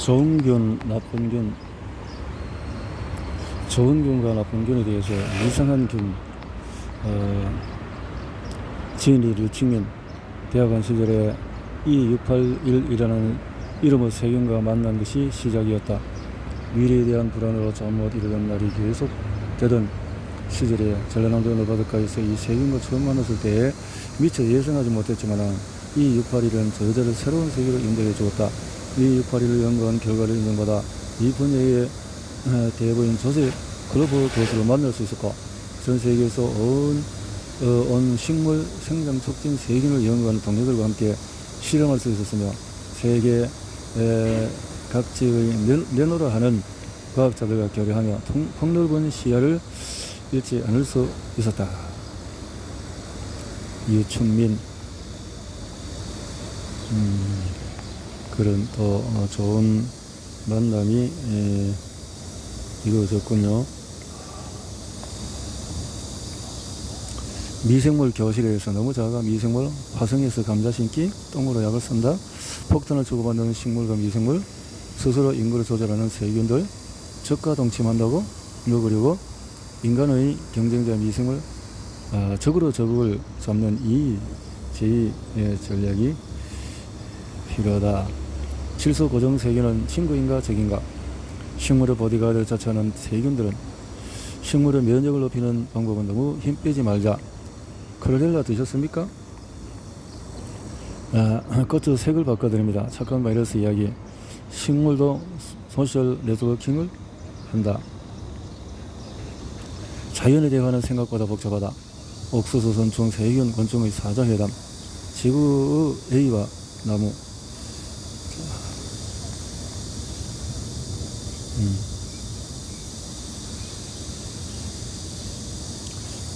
좋은 균, 나쁜 균, 좋은 균과 나쁜 균에 대해서 이상한 균, 지인이 류칭민 대학원 시절에 E681이라는 이름의 세균과 만난 것이 시작이었다. 미래에 대한 불안으로 잠 못 이루던 날이 계속 되던 시절에 전라남도 너바드가에서 이 세균과 처음 만났을 때에 미처 예상하지 못했지만 E681은 저 여자를 새로운 세계로 인도해 주었다. E681을 연구한 결과를 인정받아 이 분야의 대부인 조세 글로벌 교수를 만날 수 있었고, 전 세계에서 온 식물 생장 촉진 세균을 연구하는 동료들과 함께 실험할 수 있었으며, 세계 각지의 내노라 하는 과학자들과 교류하며 폭넓은 시야를 잃지 않을 수 있었다. 유춘민 그런 또 좋은 만남이 이루어졌군요. 미생물 교실에서 너무 작아 미생물 화성에서 감자 심기, 똥으로 약을 쓴다, 폭탄을 주고받는 식물과 미생물, 스스로 인구를 조절하는 세균들, 적과 동침한다고, 그리고 인간의 경쟁자 미생물, 적으로 적을 잡는 이 제2의 전략이 필요하다. 질소 고정 세균은 친구인가 적인가? 식물의 보디가드를 자처하는 세균들은 식물의 면역을 높이는 방법은 너무 힘 빼지 말자. 클로렐라 드셨습니까? 꽃의 색을 바꿔드립니다. 착한 바이러스 이야기. 식물도 소셜 네트워킹을 한다. 자연에 대해하는 생각보다 복잡하다. 옥수수, 선충, 세균, 곤충의 사자회담. 지구의 A와 나무.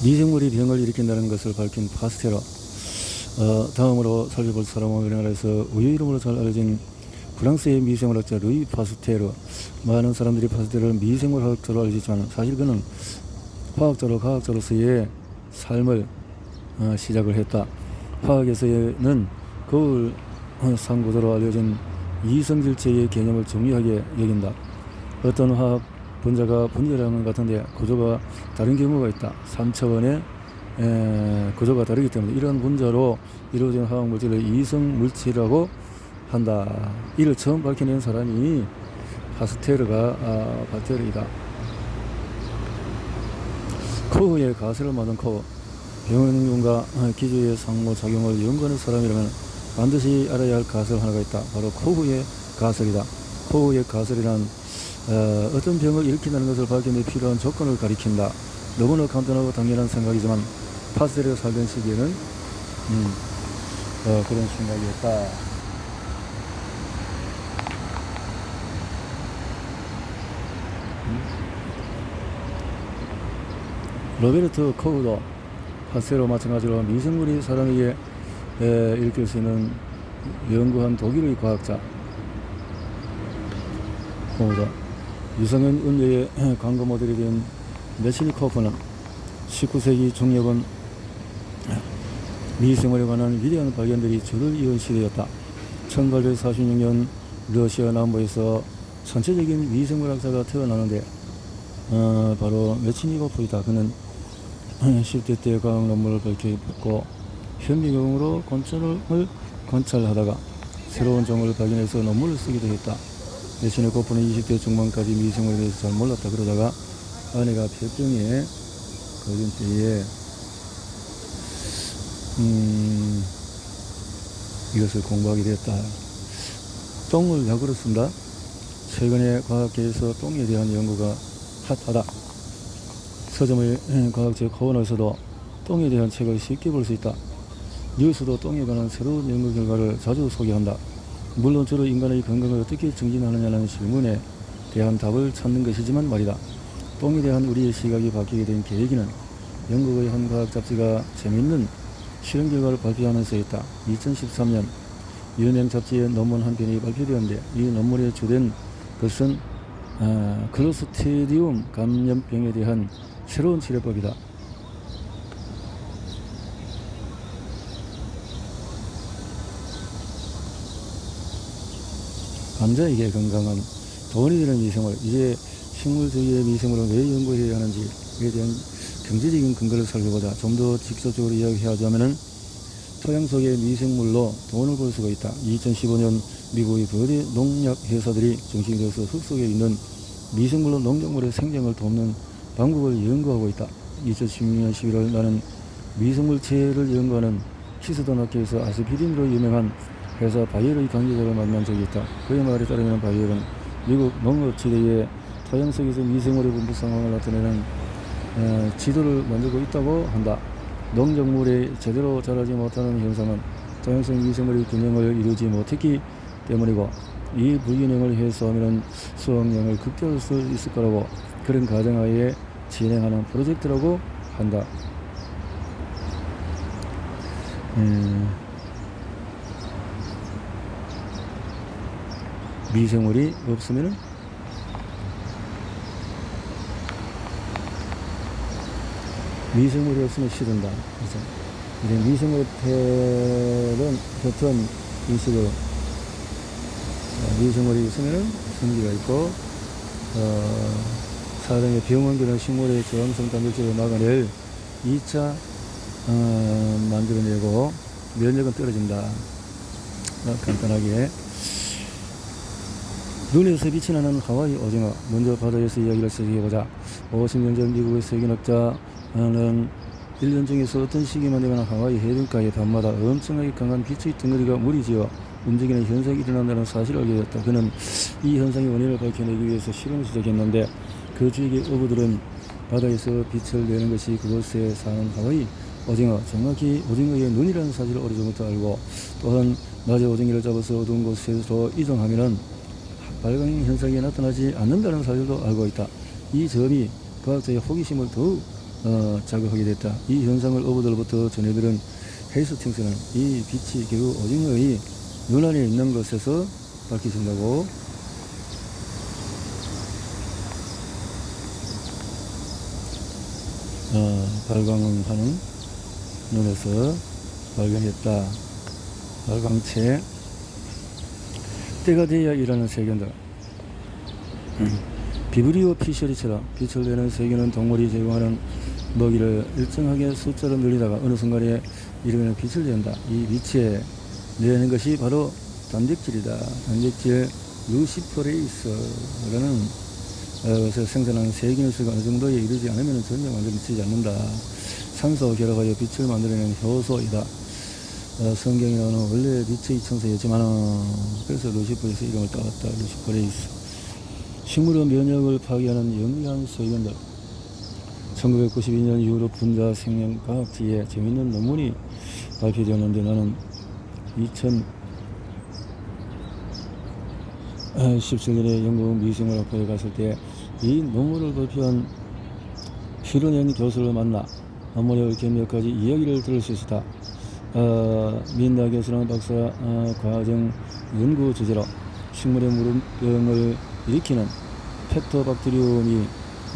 미생물이 병을 일으킨다는 것을 밝힌 파스테르. 다음으로 살펴볼 사람은 우리나라에서 의외 이름으로 잘 알려진 프랑스의 미생물학자 루이 파스테르. 많은 사람들이 파스테르를 미생물학자로 알지만 사실 그는 화학자로 과학자로서의 삶을 시작을 했다. 화학에서는 거울 상구조로 알려진 이성질체의 개념을 중요하게 여긴다. 어떤 화학 분자가 분열하는 것 같은데 구조가 다른 경우가 있다. 3차원의 구조가 다르기 때문에 이러한 분자로 이루어진 화학물질을 이성물질이라고 한다. 이를 처음 밝혀낸 사람이 파스테르이다. 코어의 가설을 만든 코어. 병원균과 기주의 상호작용을 연구하는 사람이라면 반드시 알아야 할 가설 하나가 있다. 바로 코어의 가설이다. 코어의 가설이란 어떤 병을 일으킨다는 것을 밝히는 데 필요한 조건을 가리킨다. 너무나 간단하고 당연한 생각이지만 파스테르가 살던 시기에는 그런 생각이었다. 로베르트 코흐도 파스테르와 마찬가지로 미생물이 사람에게 일으킬 수 있는 연구한 독일의 과학자. 코흐도 유성은 은뢰의 광고 모델이 된 메시니코프는 19세기 중엽은 미생물에 관한 위대한 발견들이 줄을 이은 시대였다. 1846년 러시아 남부에서 전체적인 미생물학자가 태어나는데 바로 메시니코프이다. 그는 10대 때 과학 논문을 발표했고 현미경으로 곤충을 관찰하다가 새로운 종을 발견해서 논문을 쓰기도 했다. 메시니코프는 20대 중반까지 미생물에 대해서 잘 몰랐다. 그러다가 아내가 폐병에 걸린 때에 이것을 공부하게 되었다. 똥을 약으로 쓴다. 최근에 과학계에서 똥에 대한 연구가 핫하다. 서점의 과학책 코너에서도 똥에 대한 책을 쉽게 볼 수 있다. 뉴스도 똥에 관한 새로운 연구 결과를 자주 소개한다. 물론 주로 인간의 건강을 어떻게 증진하느냐는 질문에 대한 답을 찾는 것이지만 말이다. 똥에 대한 우리의 시각이 바뀌게 된 계기는 영국의 한 과학 잡지가 재미있는 실험 결과를 발표하면서였다. 2013년 유명 잡지의 논문 한 편이 발표되었는데 이 논문에 주된 것은 클로스트리디움 감염병에 대한 새로운 치료법이다. 환자에게 건강한 돈이 되는 미생물, 이제 식물 주위의 미생물을 왜 연구해야 하는지에 대한 경제적인 근거를 살펴보자. 좀 더 직접적으로 이야기하자면은 토양 속의 미생물로 돈을 벌 수가 있다. 2015년 미국의 거대 농약 회사들이 정식이 되어서 흙 속에 있는 미생물로 농작물의 생장을 돕는 방법을 연구하고 있다. 2016년 11월 나는 미생물체를 연구하는 히스턴 학교에서 아스피린으로 유명한 회사 바이어의 관계자를 만난 적이 있다. 그의 말에 따르면 바이어는 미국 농업지대의 토양 속에서 미생물의 분포 상황을 나타내는 지도를 만들고 있다고 한다. 농작물이 제대로 자라지 못하는 현상은 토양성 미생물의 균형을 이루지 못했기 때문이고, 이 불균형을 해소하면 수확량을 극대화할 수 있을 거라고, 그런 가정하에 진행하는 프로젝트라고 한다. 미생물이 없으면 시든다. 그래서 이제 미생물의 패턴 인식으로 미생물이 있으면 생기가 있고, 사람의 병원균은 식물의 저항성 단백질을 막아낼 2차 만들어내고 면역은 떨어진다. 간단하게 눈에서 빛이 나는 하와이 오징어. 먼저 바다에서 이야기를 시작해보자. 50년 전 미국의 세균학자는 1년 중에서 어떤 시기만 되면 하와이 해변가의 밤마다 엄청나게 강한 빛의 덩어리가 무리지어 움직이는 현상이 일어난다는 사실을 알게 되었다. 그는 이 현상의 원인을 밝혀내기 위해서 실험을 시작했는데, 그 주위의 어부들은 바다에서 빛을 내는 것이 그곳에 사는 하와이 오징어, 정확히 오징어의 눈이라는 사실을 오래전부터 알고, 또한 낮에 오징어를 잡아서 어두운 곳으로 이동하면은 발광 현상이 나타나지 않는다는 사실도 알고 있다. 이 점이 과학자의 호기심을 더욱 자극하게 됐다. 이 현상을 어부들로부터 전해들은 헤이스팅스는 이 빛이 결국 오징어의 눈 안에 있는 것에서 밝혀진다고 발광하는 눈에서 발견했다. 발광체. 때가 돼야 일하는 세균들. 비브리오 피셔리처럼 빛을 내는 세균은 동물이 제공하는 먹이를 일정하게 숫자로 늘리다가 어느 순간에 이르면 빛을 낸다. 이 빛에 내는 것이 바로 단백질이다. 단백질 루시퍼레이스라는 것을 생산하는 세균의 수가 어느 정도에 이르지 않으면 전혀 만들어지지 않는다. 산소와 결합하여 빛을 만들어내는 효소이다. 성경에 나오는 원래 빛의 천사였지만 그래서 루시퍼에서 이름을 따왔다. 루시퍼레이스. 식물의 면역을 파괴하는 영리한 세균들. 1992년 이후로 분자 생명과학지에 재미있는 논문이 발표되었는데, 나는 2017년에 영국 미생물학과에 갔을 때 이 논문을 발표한 피로년 교수를 만나 논문에 얽힌 몇 가지 이야기를 들을 수 있었다. 민나 교수는 박사 과정 연구 주제로 식물의 무름병을 일으키는 팩토박테리움이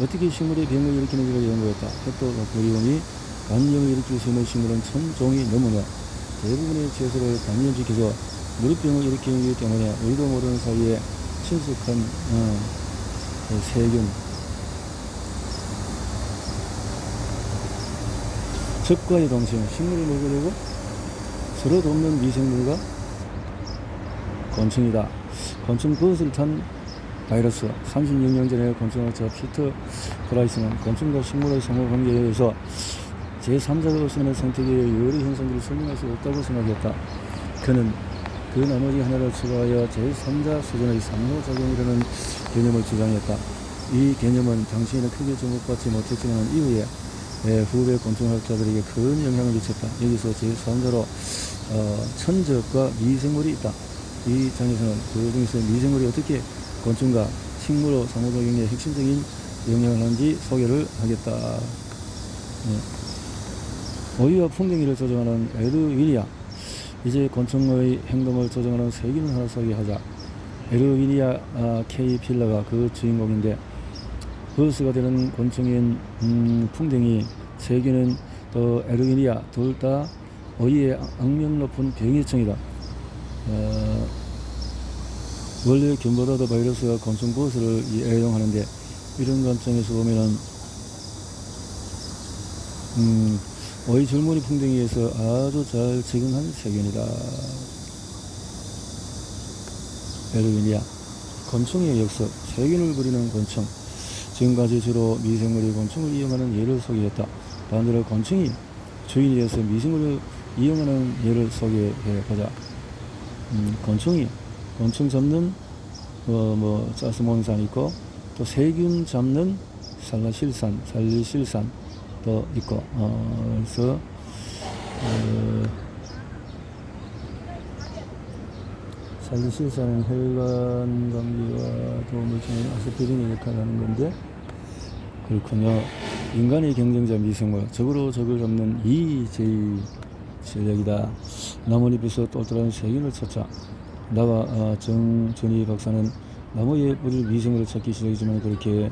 어떻게 식물의 병을 일으키는지를 연구했다. 팩토박테리움이 감염을 일으킬 수 있는 식물은 1000종이 넘으며 대부분의 채소를 감염시켜서 무릎병을 일으키기 때문에 우리도 모르는 사이에 친숙한 세균, 적과의 동생, 식물을 먹으려고 서로 돕는 미생물과 곤충이다. 곤충 그것을 탄 바이러스. 36년 전에 곤충학자 피터 프라이스는 곤충과 식물의 상호관계에 의해서 제3자가 없으면 생태계의 여러 현상들을 설명할 수 없다고 생각했다. 그는 그 나머지 하나를 추가하여 제3자 수준의 상호작용이라는 개념을 주장했다. 이 개념은 당시에는 크게 주목받지 못했지만 이후에 후배 곤충학자들에게 큰 영향을 미쳤다. 여기서 제3자로 천적과 미생물이 있다. 이 장에서는 그 중에서 미생물이 어떻게 곤충과 식물로 상호작용에 핵심적인 영향을 하는지 소개를 하겠다. 오이와 풍뎅이를 조종하는 에르위니아. 이제 곤충의 행동을 조종하는 세균을 하나 소개하자. 에르위니아 케이필라가 그 주인공인데, 버스가 되는 곤충인 풍뎅이, 세균은 또 에르위니아, 둘 다 오이의 악명 높은 병해충이다. 원래 균보다도 바이러스가 곤충 버스를 애용하는데 이런 관점에서 보면은 오이 줄무늬 풍뎅이에서 아주 잘 적응한 세균이다. 에르위니아 곤충의 역사 세균을 부리는 곤충. 지금까지 주로 미생물이 곤충을 이용하는 예를 소개했다. 반대로 곤충이 주인이 되어서 미생물을 이용하는 예를 소개해보자. 곤충 잡는 짜스몬산이 있고, 또 세균 잡는 살리실산도 있고, 그래서 살리실산은 혈관 감기와 도움을 주는 아스피린의 역할을 하는 건데, 그렇군요. 인간의 경쟁자 미생물, 적으로 적을 잡는 EJ 전략이다. 나뭇잎에서 똘똘한 세균을 찾자. 나와 정전희 박사는 나무에 뿌릴 미생물을 찾기 시작했지만 그렇게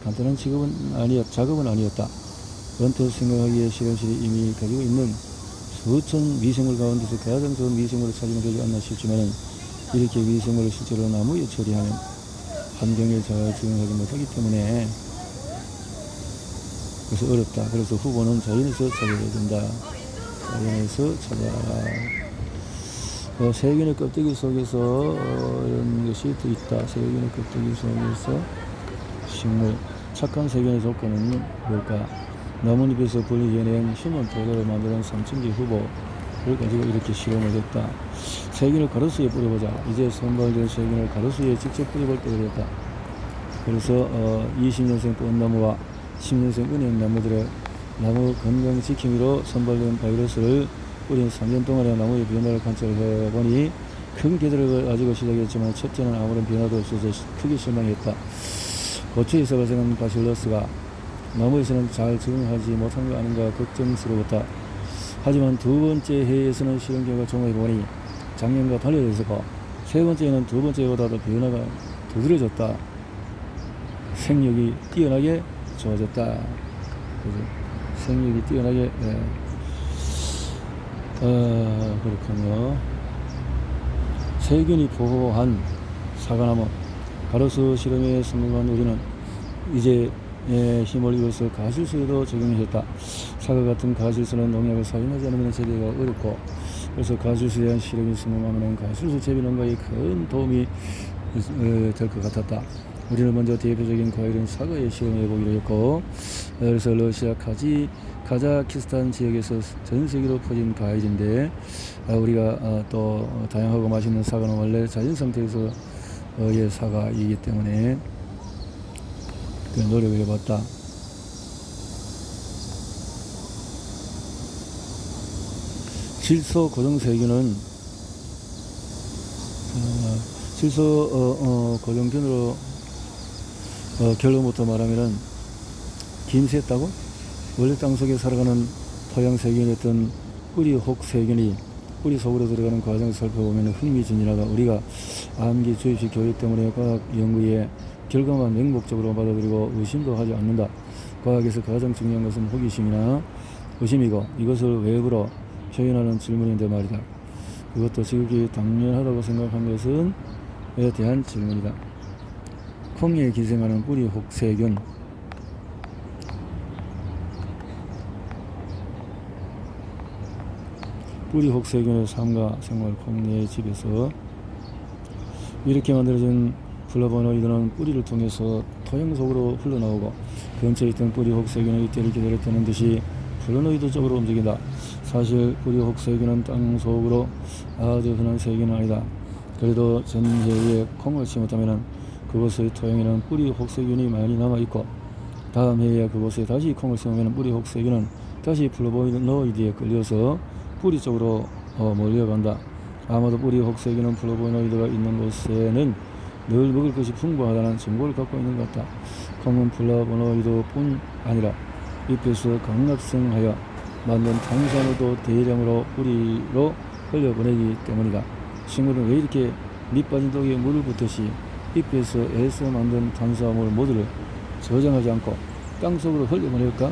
간단한 작업은 아니었다. 언뜻 생각하기에 실험실이 이미 가지고 있는 수천 미생물 가운데서 가장 좋은 미생물을 찾으면 되지 않나 싶지만 이렇게 미생물을 실제로 나무에 처리하는 환경에 잘 적응하지 못하기 때문에 그래서 어렵다. 그래서 후보는 자연에서 찾아야 된다. 자연에서 찾아라. 세균의 껍데기 속에서 이런 것이 또 있다. 세균의 껍데기 속에서 식물. 착한 세균의 조건은 뭘까? 나뭇잎에서 분리해낸 휴먼 포도를 만드는 삼층기 후보를 가지고 이렇게 실험을 했다. 세균을 가로수에 뿌려보자. 이제 선발된 세균을 가로수에 직접 뿌려볼 때가 됐다. 그래서 20년생 꽃나무와 10년생 은행나무들의 나무 건강 지킴이로 선발된 바이러스를 뿌린 3년 동안의 나무의 변화를 관찰해보니 큰 개들을 가지고 시작했지만 첫째는 아무런 변화도 없어서 크게 실망했다. 고추에서 발생한 바실러스가 나무에서는 잘 적응하지 못한 거 아닌가 걱정스러웠다. 하지만 두 번째 해에서는 실험 결과 종합해보니 작년과 달라졌고 세 번째에는 두 번째보다도 변화가 두드러졌다. 생육이 뛰어나게 좋아졌다. 생육이 뛰어나게 그렇군요. 세균이 보호한 사과나무 가로수 실험에 성공한 우리는 이제 힘을 입어서 가실수에도 적용했다. 사과 같은 가실수는 농약을 사용하지 않으면 재배가 어렵고 그래서 가실수에 대한 실험이 성공하면 가실수 재배 농가에 큰 도움이 될 것 같았다. 우리는 먼저 대표적인 과일은 사과에 실험해 보기로 했고 그래서 러시아 카자키스탄 지역에서 전 세계로 퍼진 과일인데 우리가 또 다양하고 맛있는 사과는 원래 자연 상태에서의 사과이기 때문에 노력을 해봤다. 질소 고정세균은 질소 고정균으로 결론부터 말하면은 김새다고 원래 땅속에 살아가는 토양세균이었던 뿌리혹세균이 뿌리 속으로 들어가는 과정을 살펴보면 흥미진진하다. 우리가 암기 주입식 교육 때문에 과학 연구에 결과만 맹목적으로 받아들이고 의심도 하지 않는다. 과학에서 가장 중요한 것은 호기심이나 의심이고 이것을 외부로 표현하는 질문인데 말이다. 그것도 지극히 당연하다고 생각한 것은 에 대한 질문이다. 콩에 기생하는 뿌리혹세균 뿌리혹세균의 삶과 생활 콩의 집에서 이렇게 만들어진 플라보노이드는 뿌리를 통해서 토양 속으로 흘러나오고 근처에 있던 뿌리혹세균의 이때를 기다렸다는 듯이 플라보노이드 쪽으로 움직인다. 사실 뿌리혹세균은 땅 속으로 아주 흔한 세균은 아니다. 그래도 전해에 콩을 심었다면 그곳의 토양에는 뿌리혹세균이 많이 남아있고 다음 해에 그곳에 다시 콩을 심으면 뿌리혹세균은 다시 플라보노이드에 끌려서 뿌리 쪽으로 몰려간다. 아마도 뿌리혹세균은 플라보노이드가 있는 곳에는 늘 먹을 것이 풍부하다는 정보를 갖고 있는 것 같다. 콩은 플라보노이드뿐 아니라 잎에서 강납성하여 만든 탄수화물도 대량으로 뿌리로 흘려보내기 때문이다. 식물은 왜 이렇게 밑 빠진 독에 물을 붓듯이 잎에서 애써 만든 탄수화물 모두를 저장하지 않고 땅속으로 흘려보낼까?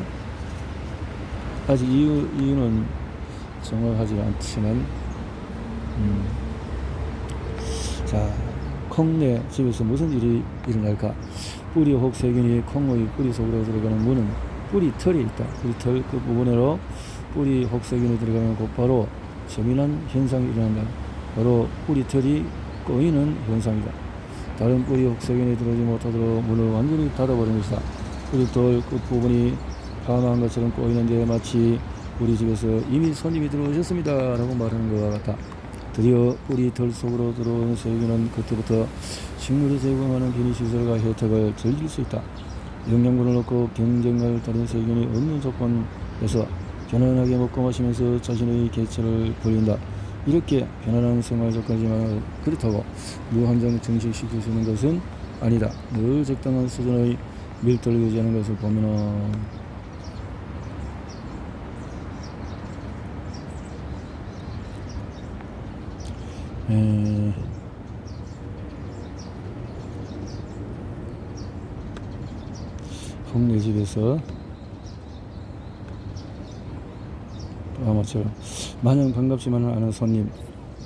아직 이유는 정확하지 않지만 자, 콩내 집에서 무슨 일이 일어날까? 뿌리 혹 세균이 콩의 뿌리 속으로 들어가는 문은 뿌리 털이 있다. 뿌리 털 그 부분으로 뿌리 혹 세균이 들어가면 곧바로 재미난 현상이 일어난다. 바로 뿌리 털이 꼬이는 현상이다. 다른 뿌리 혹 세균이 들어오지 못하도록 문을 완전히 닫아버리는 것이다. 뿌리 털 끝부분이 파마한 것처럼 꼬이는데 마치 우리 집에서 이미 손님이 들어오셨습니다 라고 말하는 것과 같다. 드디어 뿌리 털 속으로 들어오는 세균은 그때부터 식물이 제공하는 편의시설과 혜택을 즐길 수 있다. 영양분을 얻고 경쟁할 다른 세균이 없는 조건에서 편안하게 먹고 마시면서 자신의 개체를 벌린다. 이렇게 편안한 생활 조건이지만 그렇다고 무한정 증식시킬 수 있는 것은 아니다. 늘 적당한 수준의 밀도를 유지하는 것을 보면은 홍내 집에서 아마처럼 마냥 반갑지만은 않은 손님,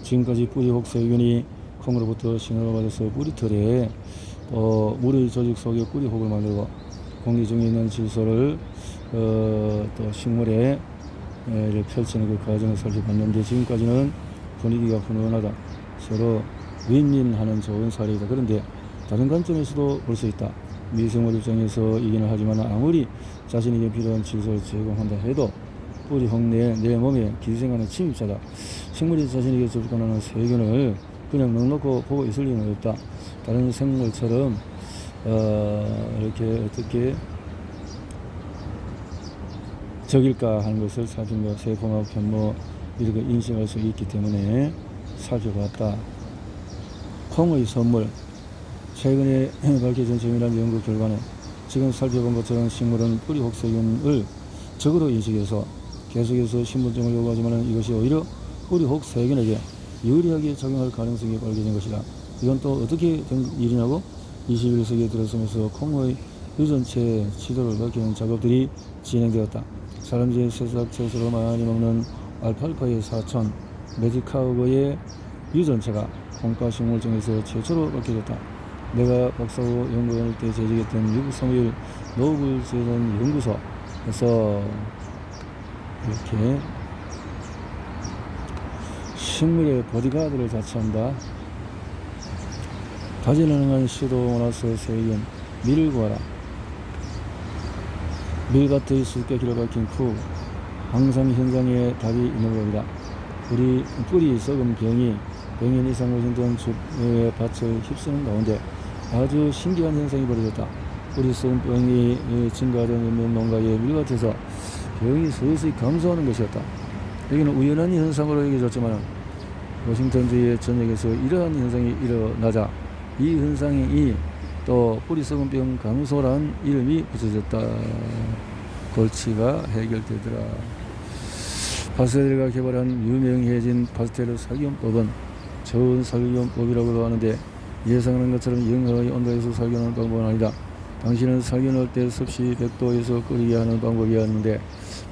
지금까지 뿌리 혹 세균이 콩으로부터 신호를 받아서 뿌리털에 물의 조직 속에 뿌리 혹을 만들고 공기 중에 있는 질소를 또 식물에 펼치는 그 과정을 살펴봤는데 지금까지는 분위기가 훈훈하다. 서로 윈윈하는 좋은 사례이다. 그런데 다른 관점에서도 볼 수 있다. 미생물 입장에서 이기는 하지만 아무리 자신에게 필요한 질소를 제공한다 해도 뿌리 혹 내 몸에 기생하는 침입자다. 식물이 자신에게 접근하는 세균을 그냥 넉넉히 보고 있을 리는 없다. 다른 생물처럼 이렇게 어떻게 적일까 하는 것을 살핀 세포나 편모 이렇게 인식할 수 있기 때문에 살펴봤다. 콩의 선물. 최근에 밝혀진 재미난 연구 결과는 지금 살펴본 것처럼 식물은 뿌리 혹 세균을 적으로 인식해서 계속해서 신분증을 요구하지만 이것이 오히려 뿌리 혹 세균에게 유리하게 작용할 가능성이 밝혀진 것이다. 이건 또 어떻게 된 일이냐고 21세기에 들어서면서 콩의 유전체 지도를 밝히는 작업들이 진행되었다. 사람들이 새싹 채소로 많이 먹는 알팔파의 사촌 메디카우거의 유전체가 콩과 식물 중에서 최초로 밝혀졌다. 내가 박사후 연구할 때 재직했던 미국 사무엘 노블 재단 연구소에서 이렇게 식물의 보디가드를 자처한다. 다재다능한 시도 나서 세균 밀을 구하라. 밀밭의 숲개기를 밝힌 후 항상 현상에 답이 있는 겁니다. 우리 뿌리 썩은 병인 이상을 힘든 숲의 밭을 휩쓰는 가운데 아주 신기한 현상이 벌어졌다. 뿌리 썩은 병이 증가하던 몇몇 농가의 밀밭에서 병이 서서히 감소하는 것이었다. 여기는 우연한 현상으로 여겨졌지만 워싱턴주의 전역에서 이러한 현상이 일어나자 이 현상이 또 뿌리 썩은 병 감소란 이름이 붙여졌다. 골치가 해결되더라. 파스텔가 개발한 유명해진 파스텔 살균법은 저온 살균법이라고도 하는데 예상하는 것처럼 영하의 온도에서 살균하는 방법은 아니다. 당신은 살균할 때 섭씨 100도에서 끓이게 하는 방법이었는데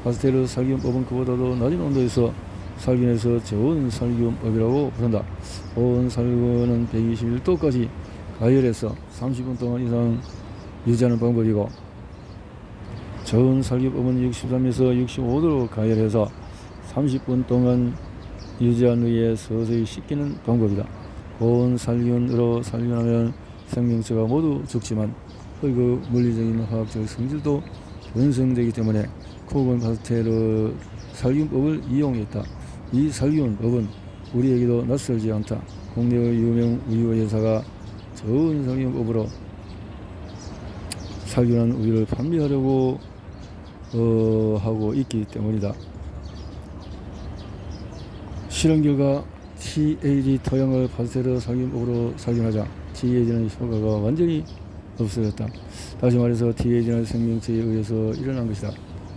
파스텔 살균법은 그보다도 낮은 온도에서 살균해서 저온 살균법이라고 부른다. 고온 살균은 121도까지 가열해서 30분 동안 이상 유지하는 방법이고 저온 살균법은 63에서 65도로 가열해서 30분 동안 유지한 후에 서서히 식히는 방법이다. 고온 살균으로 살균하면 생명체가 모두 죽지만 그 물리적인 화학적 성질도 변성되기 때문에 콕은 파스텔 살균법을 이용했다. 이 살균법은 우리에게도 낯설지 않다. 국내의 유명 우유 회사가 저온 살균법으로 살균한 우유를 판매하려고 하고 있기 때문이다. 실험 결과 TAG 토양을 파스텔 살균법으로 살균하자 TAG는 효과가 완전히 없어졌다. 다시 말해서 TAG는 생명체에 의해서 일어난 것이다.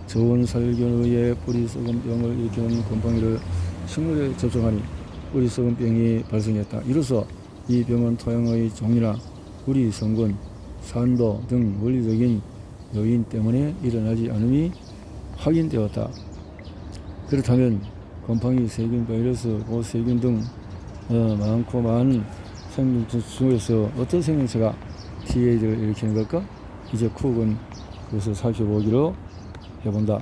저온 살균에 의해 뿌리 썩은 병을 일으키는 곰팡이를 식물에 접촉하니 뿌리 썩은 병이 발생했다. 이로써 이 병은 토양의 종이나 우리 성분, 산도 등 원리적인 요인 때문에 일어나지 않음이 확인되었다. 그렇다면 곰팡이, 세균, 바이러스, 고세균 등 많고 많은 생명체 중에서 어떤 생명체가 PA를 일으키는 걸까? 이제 쿡은 그것을 살펴보기로 해본다.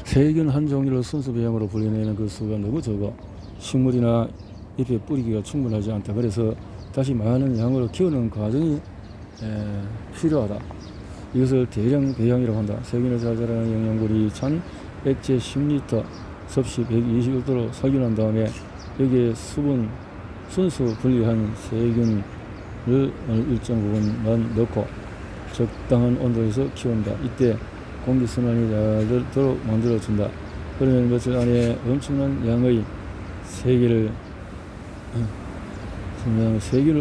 세균 한 종류를 순수 배양으로 분리내는 그 수가 너무 적어 식물이나 잎에 뿌리기가 충분하지 않다. 그래서 다시 많은 양으로 키우는 과정이 필요하다. 이것을 대량 배양이라고 한다. 세균을 잘 자라는 영양분이 찬 액체 10리터 섭씨 121도로 살균한 다음에 여기에 순수 분리한 세균을 어느 일정 부분만 넣고 적당한 온도에서 키운다. 이때 공기순환이 잘 되도록 만들어준다. 그러면 며칠 안에 엄청난 양의 세균을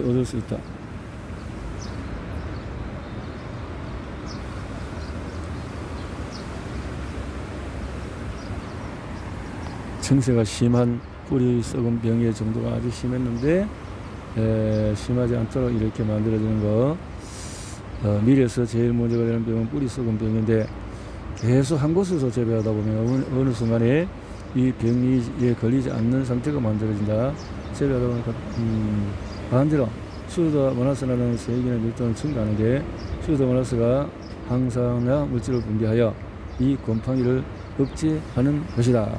얻을 수 있다. 증세가 심한 뿌리 썩은 병의 정도가 아주 심했는데 심하지 않도록 이렇게 만들어지는 거. 밀에서 제일 문제가 되는 병은 뿌리 썩은 병인데 계속 한 곳에서 재배하다 보면 어느 순간에 이 병에 걸리지 않는 상태가 만들어진다. 재배하다 보니까 반대로 슈도모나스라는 세균의 밀도는 증가하는데 슈도모나스가 항산화 물질을 분비하여 이 곰팡이를 억제하는 것이다.